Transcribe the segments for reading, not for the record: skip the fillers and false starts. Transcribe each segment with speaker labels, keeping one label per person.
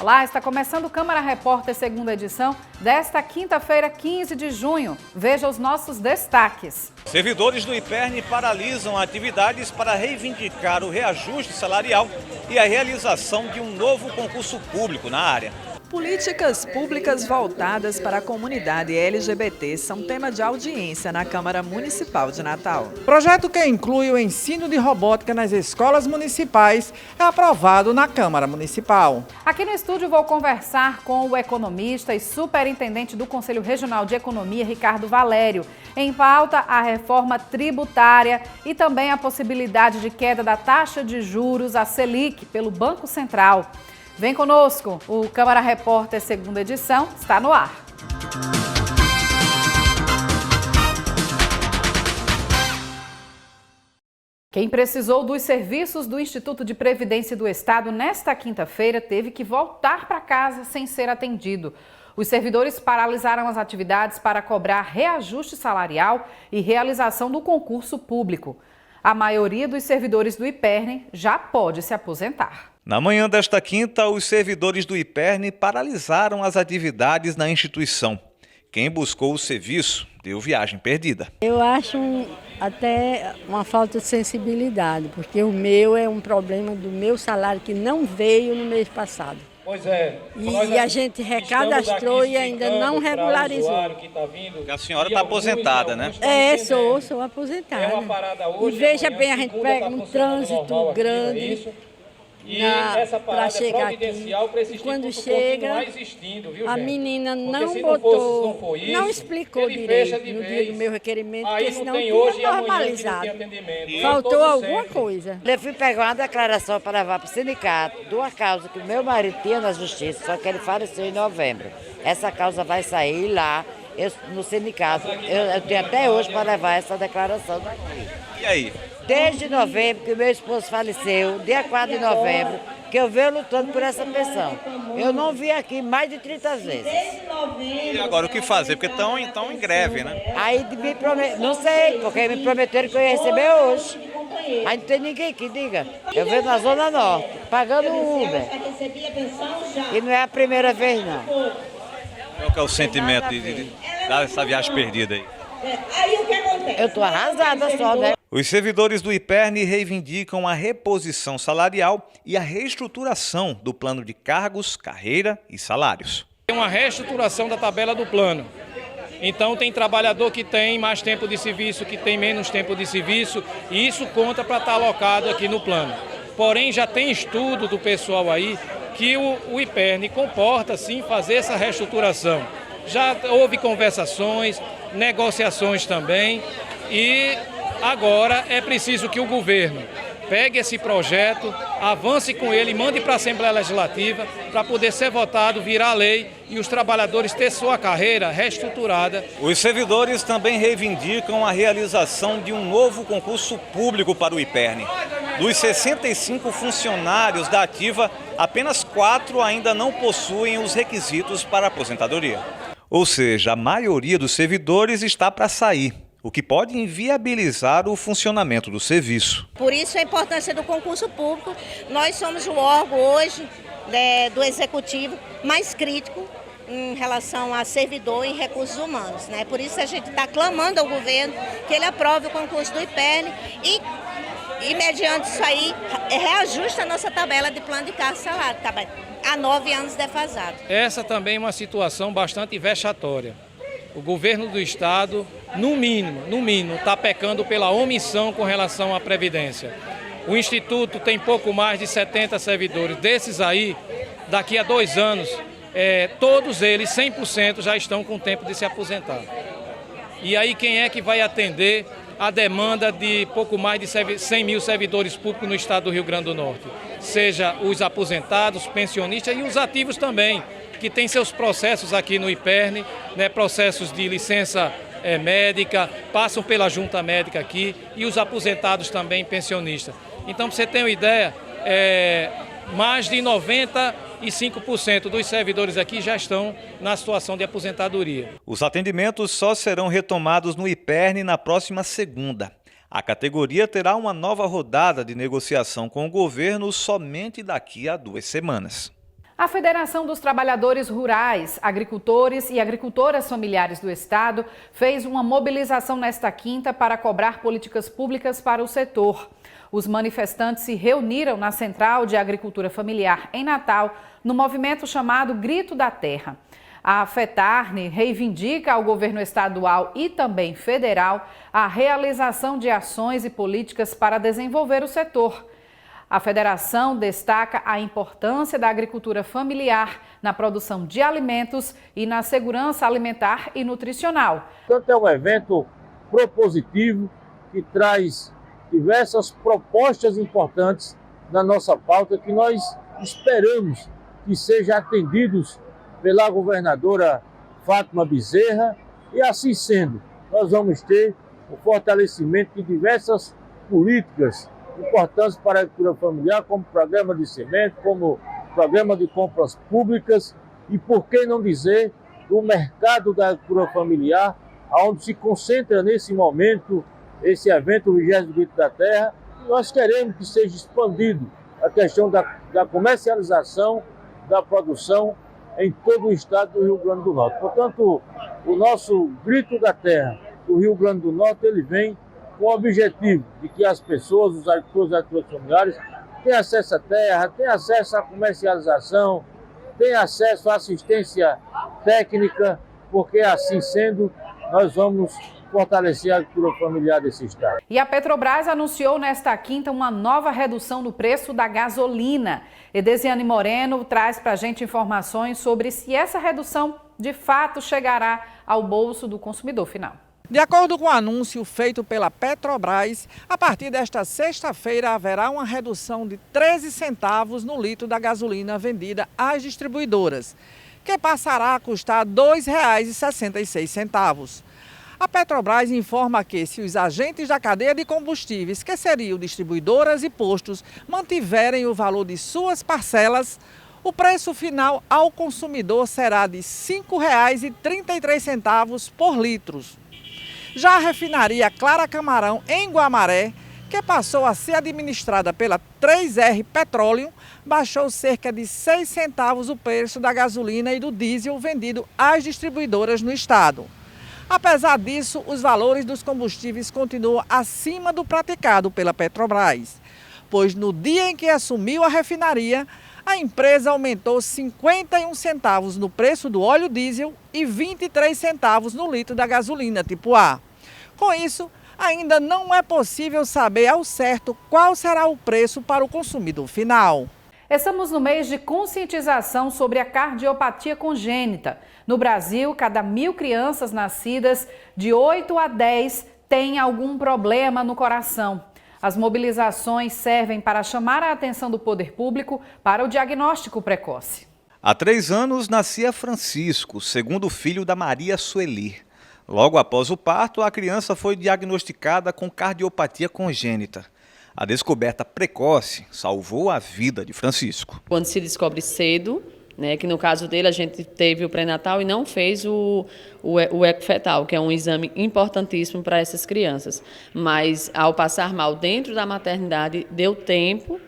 Speaker 1: Olá, está começando o Câmara Repórter, segunda edição, desta quinta-feira, 15 de junho. Veja os nossos destaques.
Speaker 2: Servidores do IPERN paralisam atividades para reivindicar o reajuste salarial e a realização de um novo concurso público na área.
Speaker 3: Políticas públicas voltadas para a comunidade LGBT são tema de audiência na Câmara Municipal de Natal.
Speaker 4: Projeto que inclui o ensino de robótica nas escolas municipais é aprovado na Câmara Municipal.
Speaker 1: Aqui no estúdio vou conversar com o economista e superintendente do Conselho Regional de Economia, Ricardo Valério. Em pauta, a reforma tributária e também a possibilidade de queda da taxa de juros, a Selic, pelo Banco Central. Vem conosco, o Câmara Repórter, segunda edição, está no ar. Quem precisou dos serviços do Instituto de Previdência do Estado nesta quinta-feira teve que voltar para casa sem ser atendido. Os servidores paralisaram as atividades para cobrar reajuste salarial e realização do concurso público. A maioria dos servidores do IPERN já pode se aposentar.
Speaker 2: Na manhã desta quinta, os servidores do IPERN paralisaram as atividades na instituição. Quem buscou o serviço deu viagem perdida.
Speaker 5: Eu acho até uma falta de sensibilidade, porque o meu é um problema do meu salário que não veio no mês passado.
Speaker 6: Pois é.
Speaker 5: E a gente recadastrou e ainda não regularizou.
Speaker 2: A senhora está aposentada, né?
Speaker 5: Sou aposentada. E veja bem, a gente pega um trânsito grande para chegar aqui. E quando chega, a menina não botou, não explicou direito no dia do meu requerimento, porque senão tudo normalizado. Faltou alguma coisa.
Speaker 7: Eu fui pegar uma declaração para levar para o sindicato de uma causa que o meu marido tinha na justiça, só que ele faleceu em novembro. Essa causa vai sair lá no sindicato. Eu tenho até hoje para levar essa declaração daqui.
Speaker 2: E aí?
Speaker 7: Desde novembro, que o meu esposo faleceu, dia 4 de novembro, que eu venho lutando por essa pensão. Eu não vim aqui mais de 30 vezes.
Speaker 2: E agora o que fazer? Porque estão em greve, né?
Speaker 7: Aí me não sei, porque me prometeram que eu ia receber hoje. Aí não tem ninguém que diga. Eu venho na Zona Norte, pagando o Uber. E não é a primeira vez, não.
Speaker 2: Qual que é o sentimento de dar essa viagem perdida aí?
Speaker 7: Eu estou arrasada só, né?
Speaker 2: Os servidores do IPERN reivindicam a reposição salarial e a reestruturação do plano de cargos, carreira e salários.
Speaker 6: Tem uma reestruturação da tabela do plano. Então tem trabalhador que tem mais tempo de serviço, que tem menos tempo de serviço, e isso conta para estar alocado aqui no plano. Porém, já tem estudo do pessoal aí que o IPERN comporta sim fazer essa reestruturação. Já houve conversações, negociações também, e agora é preciso que o governo pegue esse projeto, avance com ele, mande para a Assembleia Legislativa para poder ser votado, virar lei e os trabalhadores ter sua carreira reestruturada.
Speaker 2: Os servidores também reivindicam a realização de um novo concurso público para o IPERN. Dos 65 funcionários da ativa, apenas 4 ainda não possuem os requisitos para aposentadoria. Ou seja, a maioria dos servidores está para sair, o que pode inviabilizar o funcionamento do serviço.
Speaker 8: Por isso a importância do concurso público. Nós somos o órgão hoje do Executivo mais crítico em relação a servidor em recursos humanos, né? Por isso a gente está clamando ao governo que ele aprove o concurso do IPERN e mediante isso aí, reajusta a nossa tabela de plano de cargo e salário, tá há 9 anos defasado.
Speaker 6: Essa também é uma situação bastante vexatória. O governo do Estado, no mínimo, está pecando pela omissão com relação à Previdência. O Instituto tem pouco mais de 70 servidores. Desses aí, daqui a 2 anos, todos eles, 100%, já estão com tempo de se aposentar. E aí quem é que vai atender a demanda de pouco mais de 100 mil servidores públicos no estado do Rio Grande do Norte? Seja os aposentados, pensionistas e os ativos também, que têm seus processos aqui no IPERN, né, processos de licença médica, passam pela junta médica aqui, e os aposentados também, pensionistas. Então, para você ter uma ideia, mais de 95% dos servidores aqui já estão na situação de aposentadoria.
Speaker 2: Os atendimentos só serão retomados no IPERN na próxima segunda. A categoria terá uma nova rodada de negociação com o governo somente daqui a 2 semanas.
Speaker 1: A Federação dos Trabalhadores Rurais, Agricultores e Agricultoras Familiares do Estado fez uma mobilização nesta quinta para cobrar políticas públicas para o setor. Os manifestantes se reuniram na Central de Agricultura Familiar em Natal, no movimento chamado Grito da Terra. A FETARNE reivindica ao governo estadual e também federal a realização de ações e políticas para desenvolver o setor. A federação destaca a importância da agricultura familiar na produção de alimentos e na segurança alimentar e nutricional.
Speaker 9: Portanto, é um evento propositivo que traz diversas propostas importantes na nossa pauta que nós esperamos que sejam atendidos pela governadora Fátima Bezerra, e assim sendo, nós vamos ter o fortalecimento de diversas políticas importantes para a agricultura familiar, como programa de semente, como programa de compras públicas e, por que não dizer, do mercado da agricultura familiar, onde se concentra nesse momento esse evento, o 20º Grito da Terra. Nós queremos que seja expandido a questão da comercialização, da produção em todo o estado do Rio Grande do Norte. Portanto, o nosso Grito da Terra do Rio Grande do Norte, ele vem com o objetivo de que as pessoas, os agricultores e agricultoras familiares, tenham acesso à terra, tenham acesso à comercialização, tenham acesso à assistência técnica, porque assim sendo, nós vamos fortalecer a agricultura familiar desse estado.
Speaker 1: E a Petrobras anunciou nesta quinta uma nova redução no preço da gasolina. Edesiane Moreno traz para a gente informações sobre se essa redução de fato chegará ao bolso do consumidor final.
Speaker 4: De acordo com o anúncio feito pela Petrobras, a partir desta sexta-feira haverá uma redução de 13 centavos no litro da gasolina vendida às distribuidoras, que passará a custar R$ 2,66. A Petrobras informa que, se os agentes da cadeia de combustíveis, que seriam distribuidoras e postos, mantiverem o valor de suas parcelas, o preço final ao consumidor será de R$ 5,33 por litro. Já a refinaria Clara Camarão, em Guamaré, que passou a ser administrada pela 3R Petroleum, baixou cerca de 6 centavos o preço da gasolina e do diesel vendido às distribuidoras no estado. Apesar disso, os valores dos combustíveis continuam acima do praticado pela Petrobras, pois no dia em que assumiu a refinaria, a empresa aumentou 51 centavos no preço do óleo diesel e 23 centavos no litro da gasolina tipo A. Com isso, ainda não é possível saber ao certo qual será o preço para o consumidor final.
Speaker 1: Estamos no mês de conscientização sobre a cardiopatia congênita. No Brasil, cada 1.000 crianças nascidas, de 8 a 10 têm algum problema no coração. As mobilizações servem para chamar a atenção do poder público para o diagnóstico precoce.
Speaker 2: Há 3 anos nascia Francisco, segundo filho da Maria Sueli. Logo após o parto, a criança foi diagnosticada com cardiopatia congênita. A descoberta precoce salvou a vida de Francisco.
Speaker 10: Quando se descobre cedo, que no caso dele a gente teve o pré-natal e não fez o eco fetal, que é um exame importantíssimo para essas crianças. Mas ao passar mal dentro da maternidade, deu tempo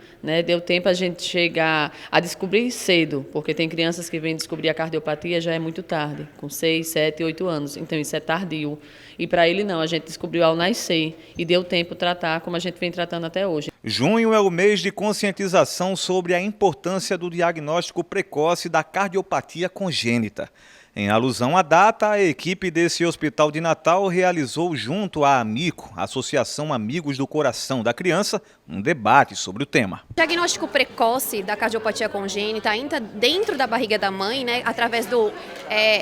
Speaker 10: a gente chegar a descobrir cedo, porque tem crianças que vêm descobrir a cardiopatia já é muito tarde, com 6, 7, 8 anos, então isso é tardio. E para ele não, a gente descobriu ao nascer e deu tempo tratar como a gente vem tratando até hoje.
Speaker 2: Junho é o mês de conscientização sobre a importância do diagnóstico precoce da cardiopatia congênita. Em alusão à data, a equipe desse hospital de Natal realizou junto à AMICO, Associação Amigos do Coração da Criança, um debate sobre o tema.
Speaker 11: O diagnóstico precoce da cardiopatia congênita, ainda dentro da barriga da mãe, através do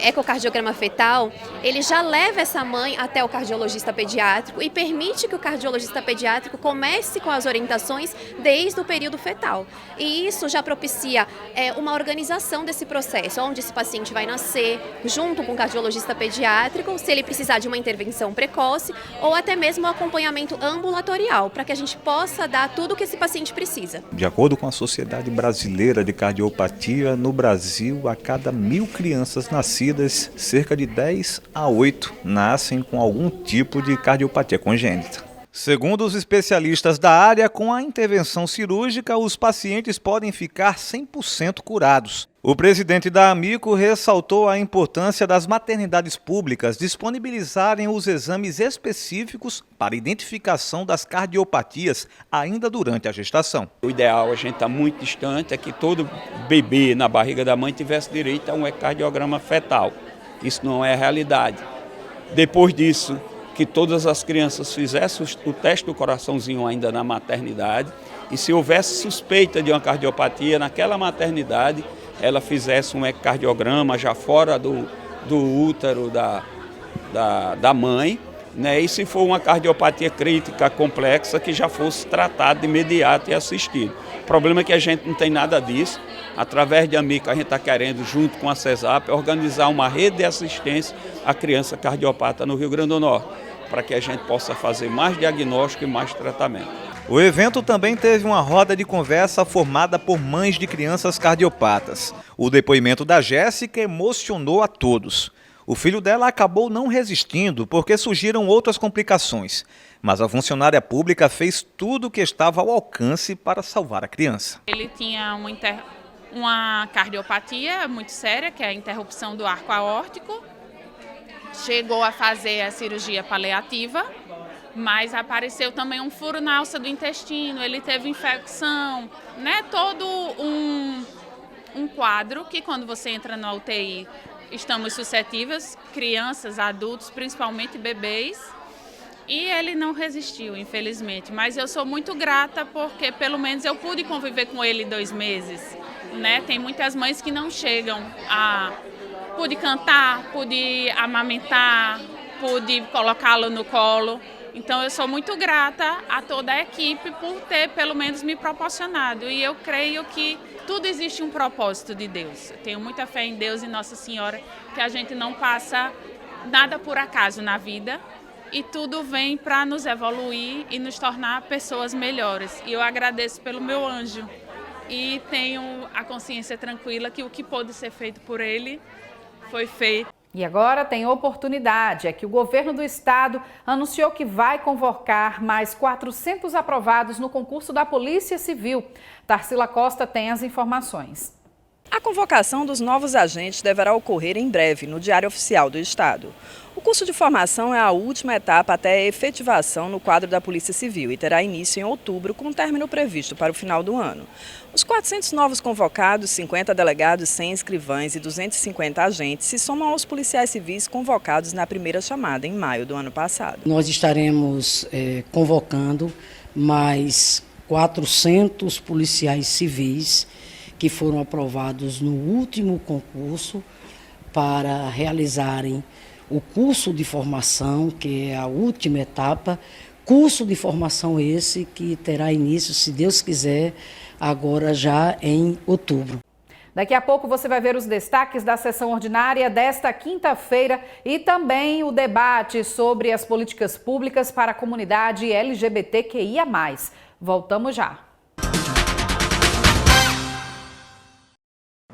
Speaker 11: ecocardiograma fetal, ele já leva essa mãe até o cardiologista pediátrico e permite que o cardiologista pediátrico comece com as orientações desde o período fetal. E isso já propicia uma organização desse processo, onde esse paciente vai nascer, junto com o cardiologista pediátrico, se ele precisar de uma intervenção precoce ou até mesmo um acompanhamento ambulatorial, para que a gente possa dar tudo o que esse paciente precisa.
Speaker 2: De acordo com a Sociedade Brasileira de Cardiopatia, no Brasil, a cada 1.000 crianças nascidas, cerca de 10 a 8 nascem com algum tipo de cardiopatia congênita. Segundo os especialistas da área, com a intervenção cirúrgica, os pacientes podem ficar 100% curados. O presidente da Amico ressaltou a importância das maternidades públicas disponibilizarem os exames específicos para identificação das cardiopatias ainda durante a gestação.
Speaker 12: O ideal, a gente está muito distante, é que todo bebê na barriga da mãe tivesse direito a um ecocardiograma fetal. Isso não é a realidade. Depois disso, que todas as crianças fizessem o teste do coraçãozinho ainda na maternidade e se houvesse suspeita de uma cardiopatia naquela maternidade, ela fizesse um ecocardiograma já fora do útero da mãe, né? E se for uma cardiopatia crítica complexa, que já fosse tratado de imediato e assistido. O problema é que a gente não tem nada disso. Através de Amico, a gente está querendo, junto com a CESAP, organizar uma rede de assistência à criança cardiopata no Rio Grande do Norte, para que a gente possa fazer mais diagnóstico e mais tratamento.
Speaker 2: O evento também teve uma roda de conversa formada por mães de crianças cardiopatas. O depoimento da Jéssica emocionou a todos. O filho dela acabou não resistindo porque surgiram outras complicações. Mas a funcionária pública fez tudo o que estava ao alcance para salvar a criança.
Speaker 13: Ele tinha uma cardiopatia muito séria, que é a interrupção do arco aórtico. Chegou a fazer a cirurgia paliativa, mas apareceu também um furo na alça do intestino, ele teve infecção, né? Todo um quadro que quando você entra na UTI estamos suscetíveis, crianças, adultos, principalmente bebês, e ele não resistiu, infelizmente. Mas eu sou muito grata porque pelo menos eu pude conviver com ele 2 meses, né? Tem muitas mães que não chegam a... Pude cantar, pude amamentar, pude colocá-lo no colo. Então eu sou muito grata a toda a equipe por ter pelo menos me proporcionado. E eu creio que tudo existe um propósito de Deus. Eu tenho muita fé em Deus e Nossa Senhora, que a gente não passa nada por acaso na vida. E tudo vem para nos evoluir e nos tornar pessoas melhores. E eu agradeço pelo meu anjo. E tenho a consciência tranquila que o que pôde ser feito por ele foi feito.
Speaker 1: E agora tem oportunidade, é que o governo do estado anunciou que vai convocar mais 400 aprovados no concurso da Polícia Civil. Tarsila Costa tem as informações.
Speaker 3: A convocação dos novos agentes deverá ocorrer em breve no Diário Oficial do Estado. O curso de formação é a última etapa até a efetivação no quadro da Polícia Civil e terá início em outubro, com término previsto para o final do ano. Os 400 novos convocados, 50 delegados, 100 escrivães e 250 agentes se somam aos policiais civis convocados na primeira chamada em maio do ano passado.
Speaker 14: Nós estaremos convocando mais 400 policiais civis que foram aprovados no último concurso para realizarem o curso de formação, que é a última etapa, curso de formação esse que terá início, se Deus quiser, agora já em outubro.
Speaker 1: Daqui a pouco você vai ver os destaques da sessão ordinária desta quinta-feira e também o debate sobre as políticas públicas para a comunidade LGBTQIA+. Voltamos já.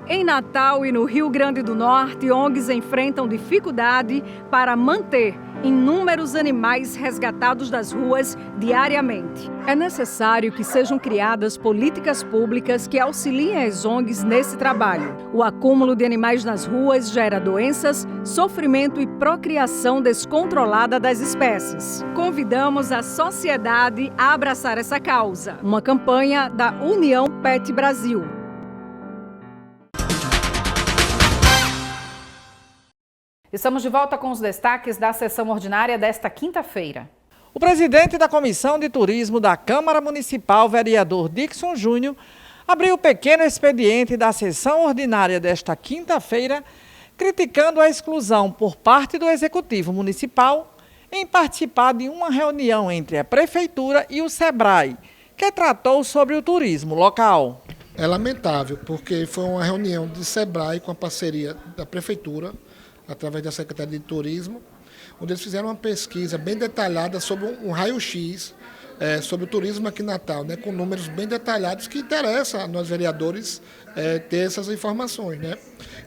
Speaker 15: Em Natal e no Rio Grande do Norte, ONGs enfrentam dificuldade para manter inúmeros animais resgatados das ruas diariamente. É necessário que sejam criadas políticas públicas que auxiliem as ONGs nesse trabalho. O acúmulo de animais nas ruas gera doenças, sofrimento e procriação descontrolada das espécies. Convidamos a sociedade a abraçar essa causa. Uma campanha da União Pet Brasil.
Speaker 1: Estamos de volta com os destaques da sessão ordinária desta quinta-feira.
Speaker 4: O presidente da Comissão de Turismo da Câmara Municipal, vereador Dixon Júnior, abriu o pequeno expediente da sessão ordinária desta quinta-feira, criticando a exclusão por parte do Executivo Municipal em participar de uma reunião entre a Prefeitura e o SEBRAE, que tratou sobre o turismo local.
Speaker 16: É lamentável, porque foi uma reunião de SEBRAE com a parceria da Prefeitura, através da Secretaria de Turismo, onde eles fizeram uma pesquisa bem detalhada sobre um raio-x sobre o turismo aqui em Natal, né, com números bem detalhados que interessa a nós vereadores ter essas informações, né?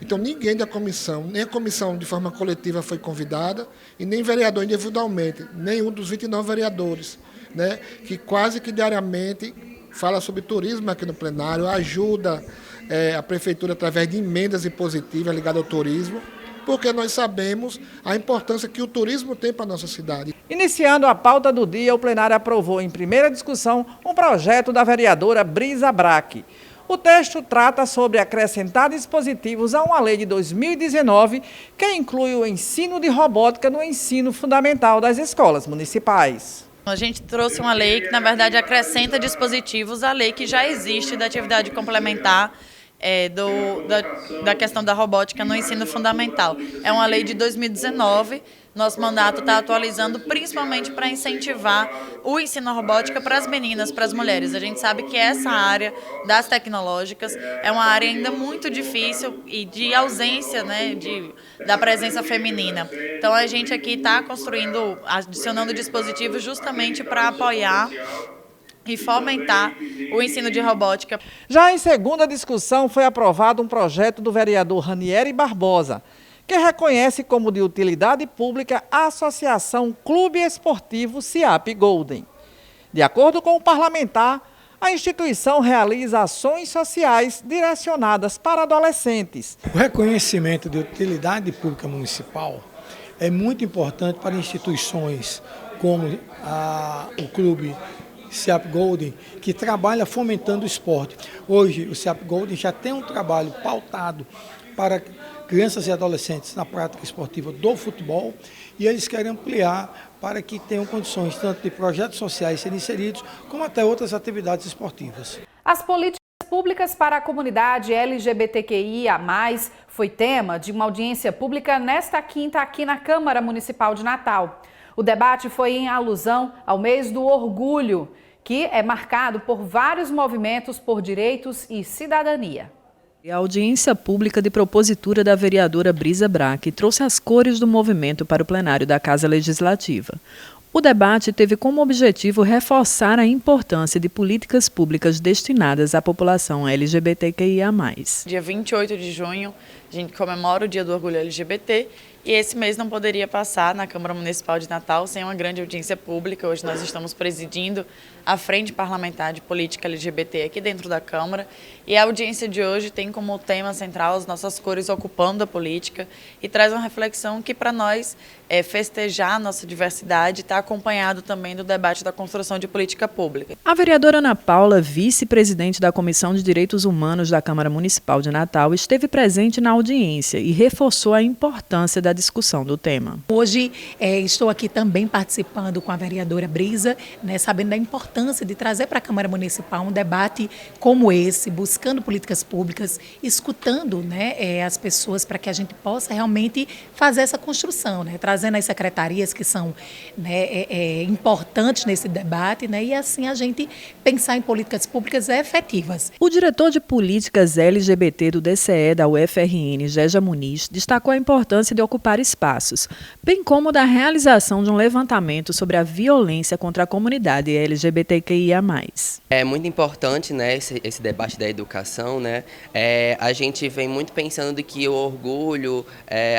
Speaker 16: Então ninguém da comissão, nem a comissão de forma coletiva foi convidada e nem vereador individualmente, nenhum dos 29 vereadores. né, que quase que diariamente fala sobre turismo aqui no plenário, ajuda a Prefeitura através de emendas impositivas ligadas ao turismo, porque nós sabemos a importância que o turismo tem para a nossa cidade.
Speaker 4: Iniciando a pauta do dia, o plenário aprovou em primeira discussão um projeto da vereadora Brisa Braque. O texto trata sobre acrescentar dispositivos a uma lei de 2019 que inclui o ensino de robótica no ensino fundamental das escolas municipais.
Speaker 17: A gente trouxe uma lei que, na verdade, acrescenta dispositivos à lei que já existe da atividade complementar da questão da robótica no ensino fundamental. É uma lei de 2019, nosso mandato está atualizando principalmente para incentivar o ensino robótica para as meninas, para as mulheres. A gente sabe que essa área das tecnológicas é uma área ainda muito difícil e de ausência, né, da presença feminina. Então a gente aqui está adicionando dispositivos justamente para apoiar e fomentar o ensino de robótica.
Speaker 4: Já em segunda discussão foi aprovado um projeto do vereador Ranieri Barbosa, que reconhece como de utilidade pública a Associação Clube Esportivo CIAP Golden. De acordo com o parlamentar, a instituição realiza ações sociais direcionadas para adolescentes.
Speaker 18: O reconhecimento de utilidade pública municipal é muito importante para instituições como o Clube CIAP Golden, que trabalha fomentando o esporte. Hoje, o CIAP Golden já tem um trabalho pautado para crianças e adolescentes na prática esportiva do futebol e eles querem ampliar para que tenham condições tanto de projetos sociais serem inseridos, como até outras atividades esportivas.
Speaker 1: As políticas públicas para a comunidade LGBTQIA+, foi tema de uma audiência pública nesta quinta aqui na Câmara Municipal de Natal. O debate foi em alusão ao mês do orgulho, que é marcado por vários movimentos por direitos e cidadania.
Speaker 3: A audiência pública de propositura da vereadora Brisa Braque trouxe as cores do movimento para o plenário da Casa Legislativa. O debate teve como objetivo reforçar a importância de políticas públicas destinadas à população LGBTQIA+.
Speaker 17: Dia 28 de junho, a gente comemora o Dia do Orgulho LGBT e esse mês não poderia passar na Câmara Municipal de Natal sem uma grande audiência pública. Hoje nós estamos presidindo a Frente Parlamentar de Política LGBT aqui dentro da Câmara e a audiência de hoje tem como tema central as nossas cores ocupando a política e traz uma reflexão que para nós festejar a nossa diversidade está acompanhado também do debate da construção de política pública.
Speaker 3: A vereadora Ana Paula, vice-presidente da Comissão de Direitos Humanos da Câmara Municipal de Natal, esteve presente na audiência e reforçou a importância da discussão do tema.
Speaker 19: Hoje estou aqui também participando com a vereadora Brisa, sabendo da importância de trazer para a Câmara Municipal um debate como esse, buscando políticas públicas, escutando as pessoas para que a gente possa realmente fazer essa construção, trazendo as secretarias que são importantes nesse debate e assim a gente pensar em políticas públicas efetivas.
Speaker 3: O diretor de políticas LGBT do DCE da UFRN, Geja Muniz, destacou a importância de ocupar espaços, bem como da realização de um levantamento sobre a violência contra a comunidade LGBTQIA+.
Speaker 20: É muito importante esse debate da educação. A gente vem muito pensando de que o orgulho,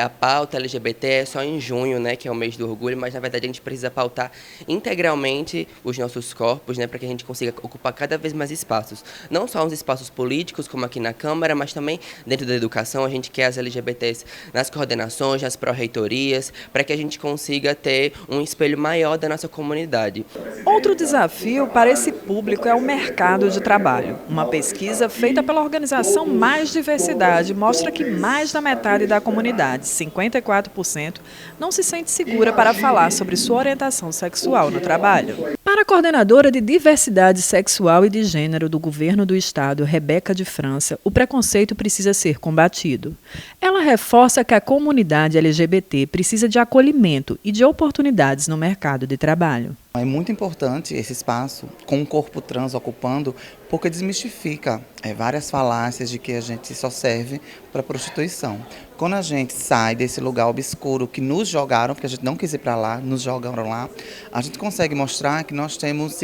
Speaker 20: a pauta LGBT é só em junho, que é o mês do orgulho, mas na verdade a gente precisa pautar integralmente os nossos corpos, para que a gente consiga ocupar cada vez mais espaços. Não só os espaços políticos, como aqui na Câmara, mas também dentro da educação. A gente quer as LGBTs nas coordenações, nas pró-reitorias, para que a gente consiga ter um espelho maior da nossa comunidade.
Speaker 3: Outro desafio para esse público é o mercado de trabalho. Uma pesquisa feita pela organização Mais Diversidade mostra que mais da metade da comunidade, 54%, não se sente segura para falar sobre sua orientação sexual no trabalho. Para a coordenadora de Diversidade Sexual e de Gênero do Governo do Estado, Rebeca de França, o preconceito precisa ser combatido. Ela reforça que a comunidade LGBT precisa de acolhimento e de oportunidades no mercado de trabalho.
Speaker 21: É muito importante esse espaço com o corpo trans ocupando, porque desmistifica várias falácias de que a gente só serve para prostituição. Quando a gente sai desse lugar obscuro que nos jogaram, porque a gente não quis ir para lá, nos jogaram lá, a gente consegue mostrar que nós temos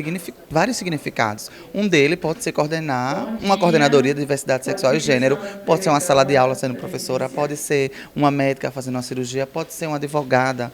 Speaker 21: vários significados. Um deles pode ser coordenar uma coordenadoria de diversidade sexual e gênero, pode ser uma sala de aula sendo professora, pode ser uma médica fazendo uma cirurgia, pode ser uma advogada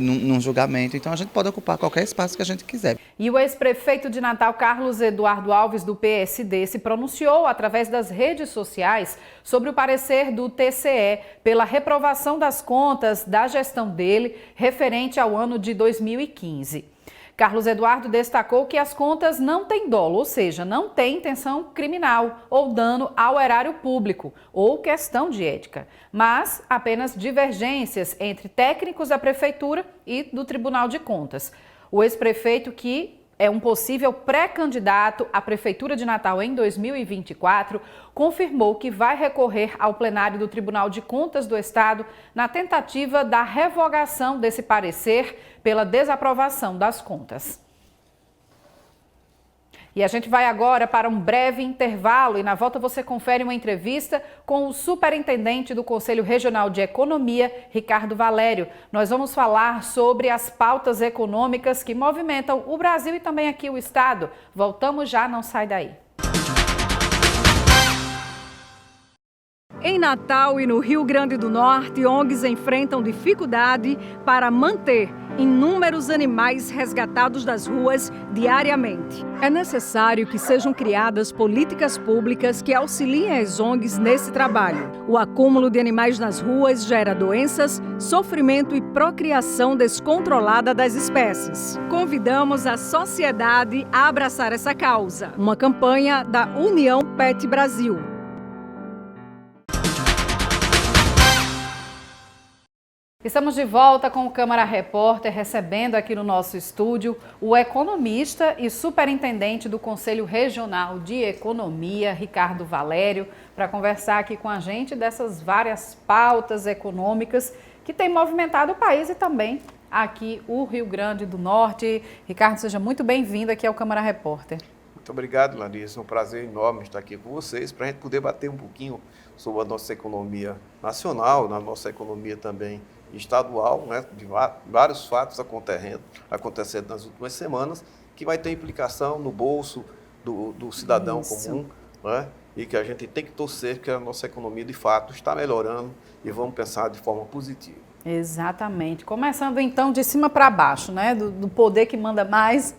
Speaker 21: num julgamento. Então a gente pode ocupar qualquer espaço espaço que a gente quiser.
Speaker 1: E o ex-prefeito de Natal, Carlos Eduardo Alves, do PSD, se pronunciou através das redes sociais sobre o parecer do TCE pela reprovação das contas da gestão dele referente ao ano de 2015. Carlos Eduardo destacou que as contas não têm dolo, ou seja, não têm intenção criminal ou dano ao erário público ou questão de ética, mas apenas divergências entre técnicos da Prefeitura e do Tribunal de Contas. O ex-prefeito, que é um possível pré-candidato à Prefeitura de Natal em 2024, confirmou que vai recorrer ao plenário do Tribunal de Contas do Estado na tentativa da revogação desse parecer pela desaprovação das contas. E a gente vai agora para um breve intervalo e na volta você confere uma entrevista com o superintendente do Conselho Regional de Economia, Ricardo Valério. Nós vamos falar sobre as pautas econômicas que movimentam o Brasil e também aqui o Estado. Voltamos já, não sai daí.
Speaker 15: Em Natal e no Rio Grande do Norte, ONGs enfrentam dificuldade para manter inúmeros animais resgatados das ruas diariamente. É necessário que sejam criadas políticas públicas que auxiliem as ONGs nesse trabalho. O acúmulo de animais nas ruas gera doenças, sofrimento e procriação descontrolada das espécies. Convidamos a sociedade a abraçar essa causa. Uma campanha da União Pet Brasil.
Speaker 1: Estamos de volta com o Câmara Repórter, recebendo aqui no nosso estúdio o economista e superintendente do Conselho Regional de Economia, Ricardo Valério, para conversar aqui com a gente dessas várias pautas econômicas que têm movimentado o país e também aqui o Rio Grande do Norte. Ricardo, seja muito bem-vindo aqui ao Câmara Repórter.
Speaker 5: Muito obrigado, Larissa. É um prazer enorme estar aqui com vocês para a gente poder bater um pouquinho sobre a nossa economia nacional, na nossa economia também estadual, né, de vários fatos acontecendo nas últimas semanas, que vai ter implicação no bolso do cidadão comum, né, e que a gente tem que torcer que a nossa economia, de fato, está melhorando e vamos pensar de forma positiva.
Speaker 1: Exatamente. Começando então de cima para baixo, né? Do poder que manda mais.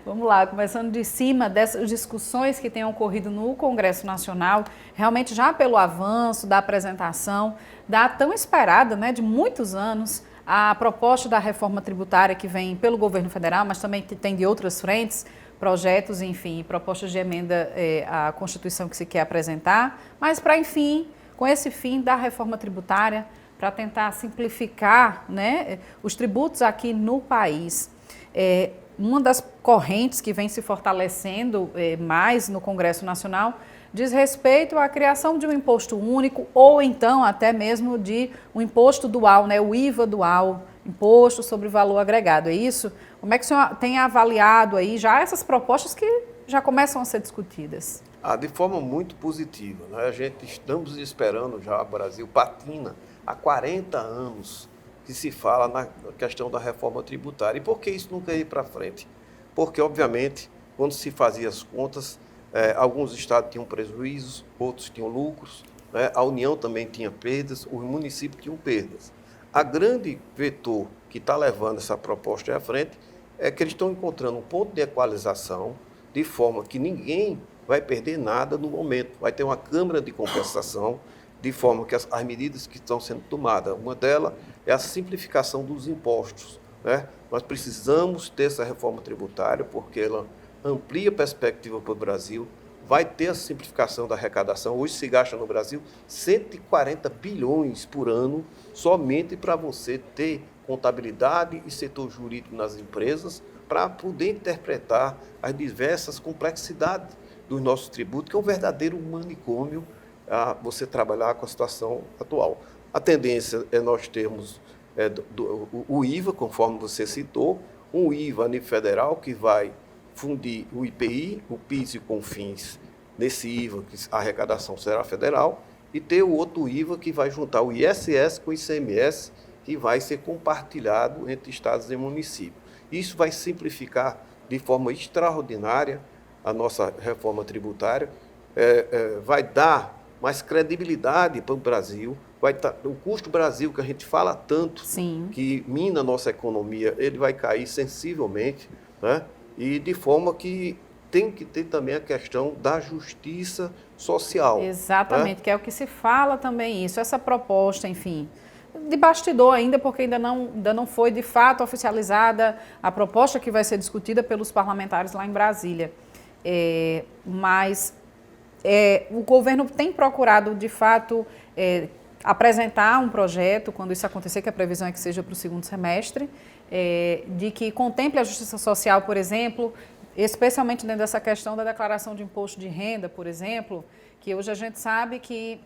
Speaker 1: Vamos lá, começando de cima dessas discussões que têm ocorrido no Congresso Nacional, realmente já pelo avanço da apresentação da tão esperada, né, de muitos anos, a proposta da reforma tributária que vem pelo governo federal, mas também que tem de outras frentes, projetos, enfim, propostas de emenda à Constituição que se quer apresentar, mas para, enfim, com esse fim da reforma tributária, para tentar simplificar, né, os tributos aqui no país. Uma das correntes que vem se fortalecendo mais no Congresso Nacional diz respeito à criação de um imposto único ou então até mesmo de um imposto dual, né, o IVA dual, imposto sobre valor agregado, é isso? Como é que o senhor tem avaliado aí já essas propostas que já começam a ser discutidas?
Speaker 5: De forma muito positiva, né? A gente estamos esperando já, o Brasil patina há 40 anos que se fala na questão da reforma tributária. E por que isso nunca ia para frente? Porque, obviamente, quando se fazia as contas, alguns estados tinham prejuízos, outros tinham lucros, né? A União também tinha perdas, os municípios tinham perdas. A grande vetor que está levando essa proposta à frente é que eles estão encontrando um ponto de equalização de forma que ninguém vai perder nada no momento. Vai ter uma câmara de compensação, de forma que as medidas que estão sendo tomadas, uma delas é a simplificação dos impostos, né? Nós precisamos ter essa reforma tributária porque ela amplia a perspectiva para o Brasil, vai ter a simplificação da arrecadação. Hoje se gasta no Brasil 140 bilhões por ano somente para você ter contabilidade e setor jurídico nas empresas para poder interpretar as diversas complexidades dos nossos tributos, que é um verdadeiro manicômio a você trabalhar com a situação atual. A tendência é nós termos o IVA, conforme você citou, um IVA a nível federal que vai fundir o IPI, o PIS e o CONFINS nesse IVA, que a arrecadação será federal, e ter o outro IVA que vai juntar o ISS com o ICMS, que vai ser compartilhado entre estados e municípios. Isso vai simplificar de forma extraordinária a nossa reforma tributária, vai dar mais credibilidade para o Brasil. O custo Brasil, que a gente fala tanto, que mina a nossa economia, ele vai cair sensivelmente, né? E de forma que tem que ter também a questão da justiça social.
Speaker 1: Exatamente, né? Que é o que se fala também isso, essa proposta, enfim, de bastidor ainda, porque ainda não foi de fato oficializada a proposta que vai ser discutida pelos parlamentares lá em Brasília. Mas o governo tem procurado, de fato, apresentar um projeto, quando isso acontecer, que a previsão é que seja para o segundo semestre, de que contemple a justiça social, por exemplo, especialmente dentro dessa questão da declaração de imposto de renda, por exemplo, que hoje a gente sabe que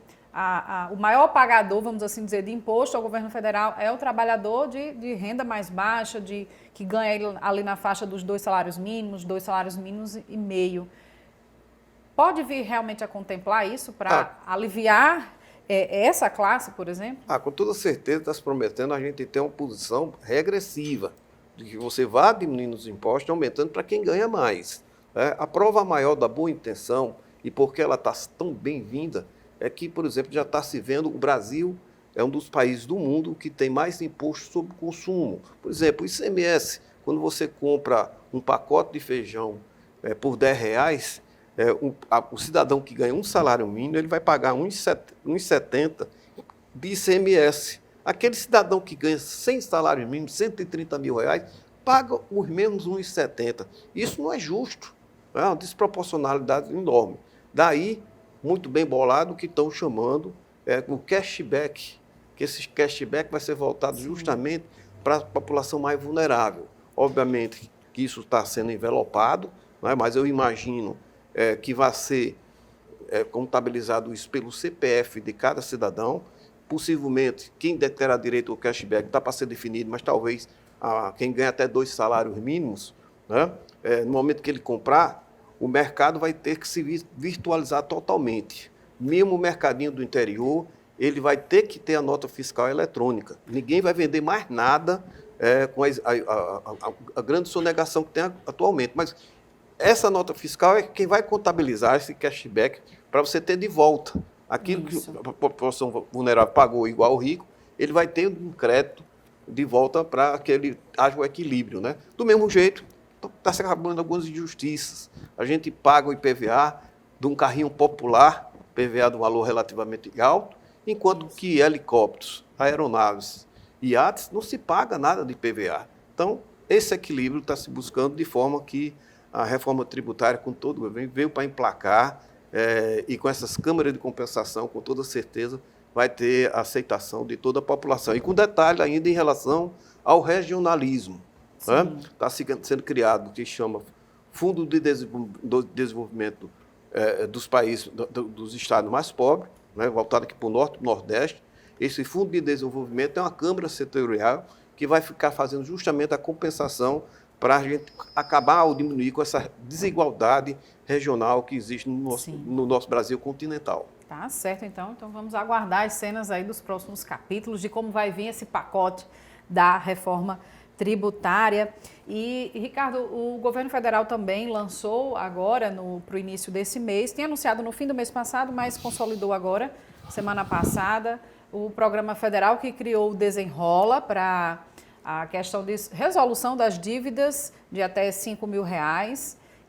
Speaker 1: o maior pagador, vamos assim dizer, de imposto ao governo federal é o trabalhador de renda mais baixa, que ganha ali na faixa dos 2 salários mínimos, 2 salários mínimos e meio. Pode vir realmente a contemplar isso para aliviar essa classe, por exemplo?
Speaker 5: Com toda certeza está se prometendo a gente ter uma posição regressiva, de que você vá diminuindo os impostos, aumentando para quem ganha mais. A prova maior da boa intenção, e porque ela está tão bem-vinda, é que, por exemplo, já está se vendo, o Brasil é um dos países do mundo que tem mais imposto sobre consumo. Por exemplo, o ICMS, quando você compra um pacote de feijão por R$10, o cidadão que ganha um salário mínimo, ele vai pagar 1,70 de ICMS. Aquele cidadão que ganha 100 salários mínimos, 130 mil reais, paga os mesmos 1,70. Isso não é justo. É uma desproporcionalidade enorme. Daí, muito bem bolado, o que estão chamando o cashback, que esse cashback vai ser voltado justamente para a população mais vulnerável. Obviamente que isso está sendo envelopado, né, mas eu imagino que vai ser contabilizado isso pelo CPF de cada cidadão. Possivelmente, quem terá direito ao cashback está para ser definido, mas talvez quem ganha até 2 salários mínimos, né, no momento que ele comprar, o mercado vai ter que se virtualizar totalmente. Mesmo o mercadinho do interior, ele vai ter que ter a nota fiscal eletrônica. Ninguém vai vender mais nada com a grande sonegação que tem atualmente. Mas essa nota fiscal é quem vai contabilizar esse cashback para você ter de volta. Aquilo que a população vulnerável pagou igual ao rico, ele vai ter um crédito de volta para que ele haja o equilíbrio, né? Do mesmo jeito, está se acabando algumas injustiças. A gente paga o IPVA de um carrinho popular, IPVA de um valor relativamente alto, enquanto que helicópteros, aeronaves e iates não se paga nada de IPVA. Então, esse equilíbrio está se buscando de forma que a reforma tributária, com todo o governo, veio para emplacar e com essas câmaras de compensação, com toda certeza, vai ter a aceitação de toda a população. E com detalhe ainda em relação ao regionalismo. Está sendo criado o que chama Fundo de Desenvolvimento dos países, dos estados mais pobres, né, voltado aqui para o Norte e para o Nordeste. Esse Fundo de Desenvolvimento é uma câmara setorial que vai ficar fazendo justamente a compensação para a gente acabar ou diminuir com essa desigualdade regional que existe no nosso Brasil continental.
Speaker 1: Tá certo, então vamos aguardar as cenas aí dos próximos capítulos de como vai vir esse pacote da reforma tributária. E, Ricardo, o governo federal também lançou agora, para o início desse mês, tinha anunciado no fim do mês passado, mas consolidou agora, semana passada, o programa federal que criou o Desenrola para a questão de resolução das dívidas de até R$5 mil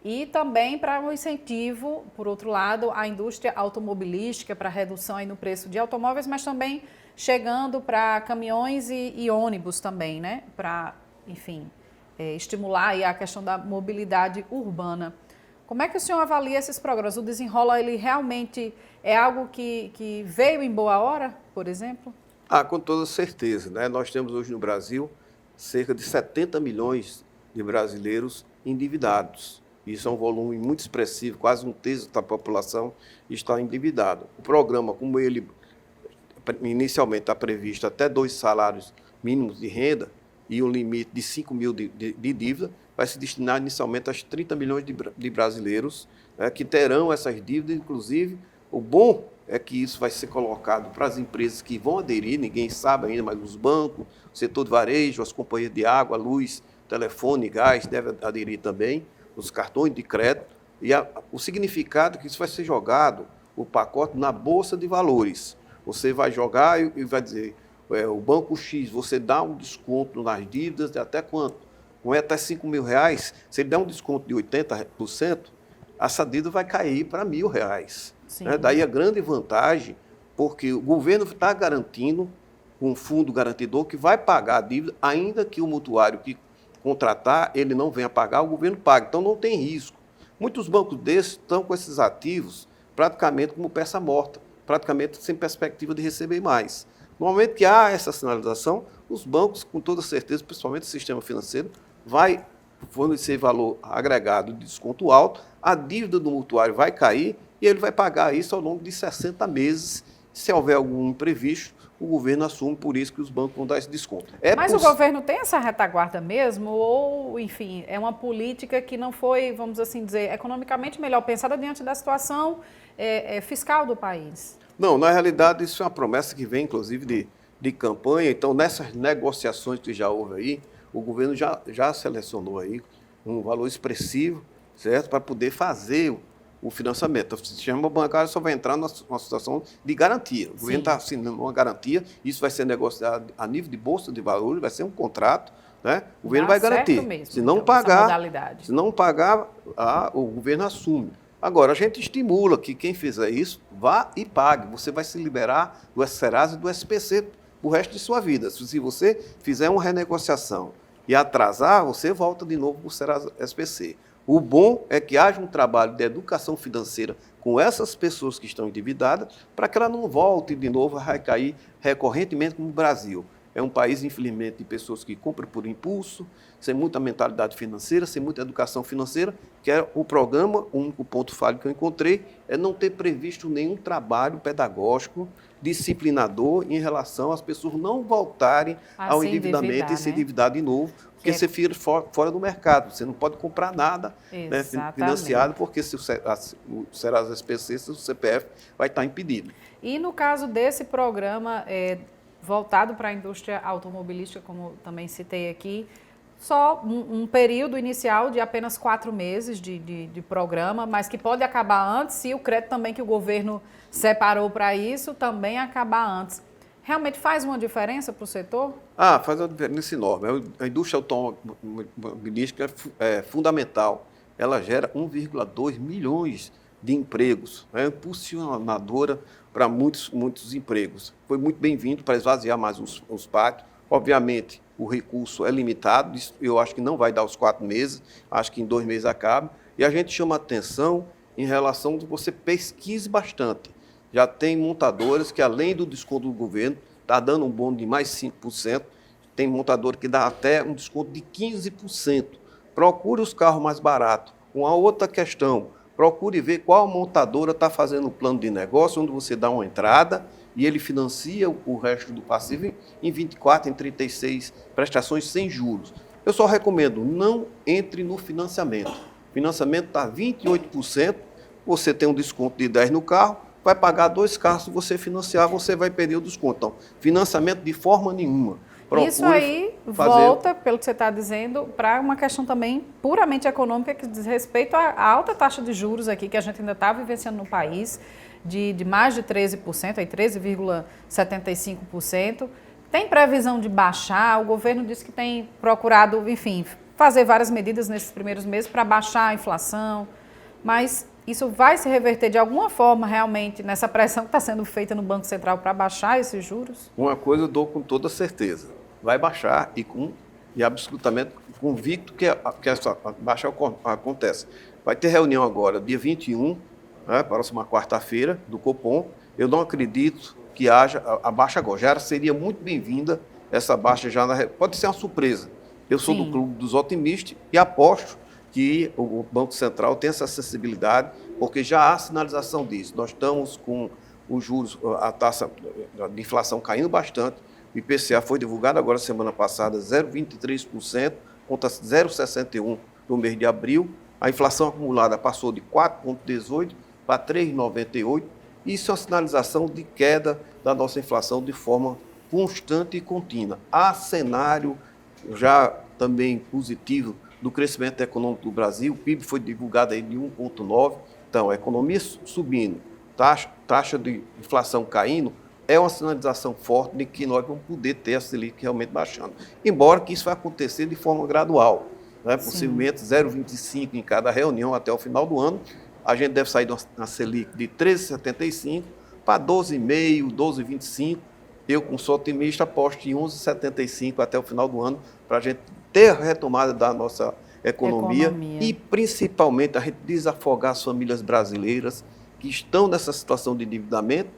Speaker 1: e também para um incentivo, por outro lado, à indústria automobilística, para redução aí no preço de automóveis, mas também chegando para caminhões e ônibus também, né? Para, enfim, estimular aí a questão da mobilidade urbana. Como é que o senhor avalia esses programas? O Desenrola, ele realmente é algo que veio em boa hora, por exemplo?
Speaker 5: Com toda certeza, né? Nós temos hoje no Brasil cerca de 70 milhões de brasileiros endividados. Isso é um volume muito expressivo, quase um terço da população está endividado. O programa, como ele inicialmente está previsto até 2 salários mínimos de renda e um limite de 5 mil de dívida, vai se destinar inicialmente aos 30 milhões de brasileiros, né, que terão essas dívidas. Inclusive, o bom é que isso vai ser colocado para as empresas que vão aderir, ninguém sabe ainda, mas os bancos, o setor de varejo, as companhias de água, luz, telefone, gás, devem aderir também, os cartões de crédito. E o significado é que isso vai ser jogado o pacote na Bolsa de Valores. Você vai jogar e vai dizer, o Banco X, você dá um desconto nas dívidas de até quanto? Com até R$5.000, se ele der um desconto de 80%, essa dívida vai cair para R$1.000. Né? Daí a grande vantagem, porque o governo está garantindo, com um fundo garantidor, que vai pagar a dívida, ainda que o mutuário que contratar, ele não venha pagar, o governo paga. Então não tem risco. Muitos bancos desses estão com esses ativos praticamente como peça morta, praticamente sem perspectiva de receber mais. No momento que há essa sinalização, os bancos, com toda certeza, principalmente o sistema financeiro, vai fornecer valor agregado de desconto alto, a dívida do mutuário vai cair e ele vai pagar isso ao longo de 60 meses. Se houver algum imprevisto, o governo assume, por isso que os bancos vão dar esse desconto.
Speaker 1: Mas o governo tem essa retaguarda mesmo? Ou, enfim, é uma política que não foi, vamos assim dizer, economicamente melhor pensada diante da situação fiscal do país?
Speaker 5: Não, na realidade, isso é uma promessa que vem, inclusive, de campanha. Então, nessas negociações que já houve aí, o governo já selecionou aí um valor expressivo, certo, para poder fazer o financiamento. O sistema bancário só vai entrar numa situação de garantia. O governo está assinando uma garantia, isso vai ser negociado a nível de Bolsa de Valores, vai ser um contrato, né? O governo vai garantir.
Speaker 1: Mesmo,
Speaker 5: se não pagar, o governo assume. Agora, a gente estimula que quem fizer isso, vá e pague. Você vai se liberar do Serasa e do SPC o resto de sua vida. Se você fizer uma renegociação e atrasar, você volta de novo para o Serasa SPC. O bom é que haja um trabalho de educação financeira com essas pessoas que estão endividadas, para que ela não volte de novo a recair recorrentemente como o Brasil. É um país, infelizmente, de pessoas que compram por impulso, sem muita mentalidade financeira, sem muita educação financeira, que é o programa, o único ponto falho que eu encontrei, é não ter previsto nenhum trabalho pedagógico, disciplinador, em relação às pessoas não voltarem ao endividamento e se endividar de novo, porque você fica fora do mercado, você não pode comprar nada, né, financiado, porque se o Serasa SPC, se o CPF vai estar impedido.
Speaker 1: E no caso desse programa voltado para a indústria automobilística, como também citei aqui, só um período inicial de apenas 4 meses de programa, mas que pode acabar antes, se o crédito também que o governo separou para isso também acabar antes. Realmente faz uma diferença para o setor?
Speaker 5: Faz uma diferença enorme. A indústria automobilística é fundamental. Ela gera 1,2 milhões de empregos, é impulsionadora para muitos empregos. Foi muito bem-vindo para esvaziar mais os pátios. Obviamente, o recurso é limitado, eu acho que não vai dar os 4 meses, acho que em 2 meses acaba. E a gente chama atenção em relação a que você pesquise bastante. Já tem montadoras que, além do desconto do governo, está dando um bônus de mais 5%. Tem montadora que dá até um desconto de 15%. Procure os carros mais baratos. Uma outra questão, procure ver qual montadora está fazendo um plano de negócio, onde você dá uma entrada e ele financia o resto do passivo em 24, em 36 prestações sem juros. Eu só recomendo, não entre no financiamento. O financiamento está 28%, você tem um desconto de 10% no carro, vai pagar 2 carros, se você financiar, você vai perder o desconto. Então, financiamento de forma nenhuma.
Speaker 1: Isso aí volta, pelo que você está dizendo, para uma questão também puramente econômica, que diz respeito à alta taxa de juros aqui, que a gente ainda está vivenciando no país, de mais de 13%, aí 13,75%. Tem previsão de baixar, o governo disse que tem procurado, enfim, fazer várias medidas nesses primeiros meses para baixar a inflação, mas isso vai se reverter de alguma forma realmente nessa pressão que está sendo feita no Banco Central para baixar esses juros?
Speaker 5: Uma coisa eu dou com toda certeza, vai baixar e absolutamente convicto que essa baixa acontece. Vai ter reunião agora, dia 21, próxima quarta-feira, do Copom. Eu não acredito que haja a baixa agora. Já seria muito bem-vinda essa baixa já pode ser uma surpresa. Eu sou do clube dos otimistas e aposto que o Banco Central tem essa sensibilidade, porque já há sinalização disso. Nós estamos com os juros, a taxa de inflação caindo bastante. O IPCA foi divulgado agora semana passada, 0,23% contra 0,61% no mês de abril. A inflação acumulada passou de 4,18% para 3,98%. Isso é uma sinalização de queda da nossa inflação de forma constante e contínua. Há cenário já também positivo do crescimento econômico do Brasil. O PIB foi divulgado aí de 1,9%. Então, a economia subindo, taxa de inflação caindo, é uma sinalização forte de que nós vamos poder ter a Selic realmente baixando. Embora que isso vai acontecer de forma gradual, né? Possivelmente 0,25 em cada reunião até o final do ano. A gente deve sair da Selic de 13,75 para 12,5, 12,25. Eu, como sou otimista, aposto em 11,75 até o final do ano, para a gente ter a retomada da nossa economia e, principalmente, a gente desafogar as famílias brasileiras que estão nessa situação de endividamento,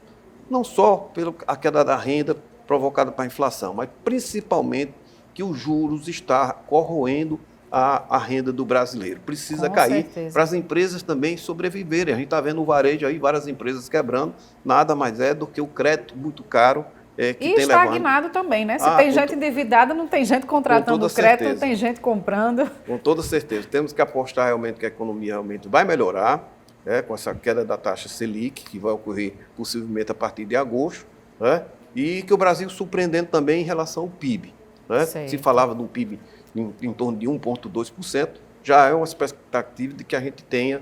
Speaker 5: não só pela queda da renda provocada pela inflação, mas principalmente que os juros estão corroendo a renda do brasileiro. Precisa cair para as empresas também sobreviverem. A gente está vendo no varejo aí várias empresas quebrando, nada mais é do que o crédito muito caro que
Speaker 1: e
Speaker 5: tem
Speaker 1: estagnado
Speaker 5: levando.
Speaker 1: também, né? Se tem gente endividada, não tem gente contratando crédito, certeza. Não tem gente comprando.
Speaker 5: Com toda certeza. Temos que apostar realmente que a economia realmente vai melhorar, com essa queda da taxa Selic, que vai ocorrer possivelmente a partir de agosto, né? E que o Brasil surpreendendo também em relação ao PIB. Né? Se falava de um PIB em torno de 1,2%, já é uma expectativa de que a gente tenha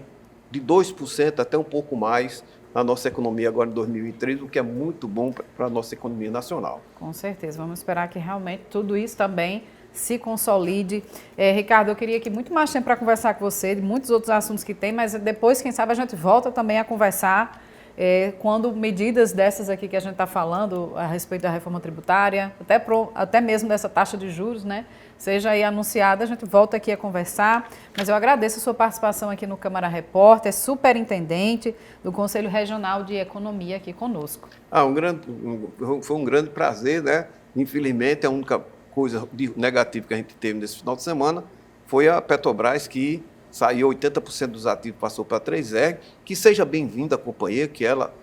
Speaker 5: de 2% até um pouco mais na nossa economia agora em 2023, o que é muito bom para a nossa economia nacional.
Speaker 1: Com certeza, vamos esperar que realmente tudo isso também se consolide. Ricardo, eu queria aqui muito mais tempo para conversar com você, de muitos outros assuntos que tem, mas depois, quem sabe, a gente volta também a conversar quando medidas dessas aqui que a gente está falando a respeito da reforma tributária, até mesmo dessa taxa de juros, né, seja aí anunciada, a gente volta aqui a conversar. Mas eu agradeço a sua participação aqui no Câmara Repórter, superintendente do Conselho Regional de Economia aqui conosco.
Speaker 5: Foi um grande prazer, né? Infelizmente, a única coisa negativa que a gente teve nesse final de semana foi a Petrobras, que saiu 80% dos ativos, passou para a 3R, que seja bem-vinda a companhia, que ela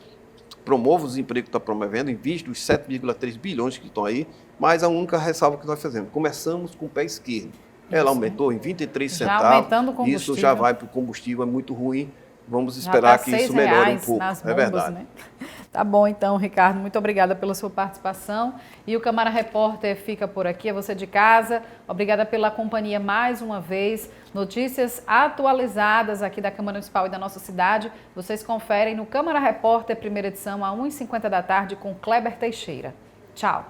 Speaker 5: promova os empregos que está promovendo, investe os 7,3 bilhões que estão aí, mas a única ressalva que nós fazemos, começamos com o pé esquerdo. Ela aumentou em 23 centavos,
Speaker 1: aumentando o combustível.
Speaker 5: Isso já vai para o combustível, é muito ruim. Vamos esperar que isso melhore um pouco,
Speaker 1: nas bombas,
Speaker 5: é verdade.
Speaker 1: Né? Tá bom, então, Ricardo, muito obrigada pela sua participação. E o Câmara Repórter fica por aqui, é você de casa. Obrigada pela companhia mais uma vez. Notícias atualizadas aqui da Câmara Municipal e da nossa cidade, vocês conferem no Câmara Repórter, primeira edição, às 1h50 da tarde, com Kleber Teixeira. Tchau.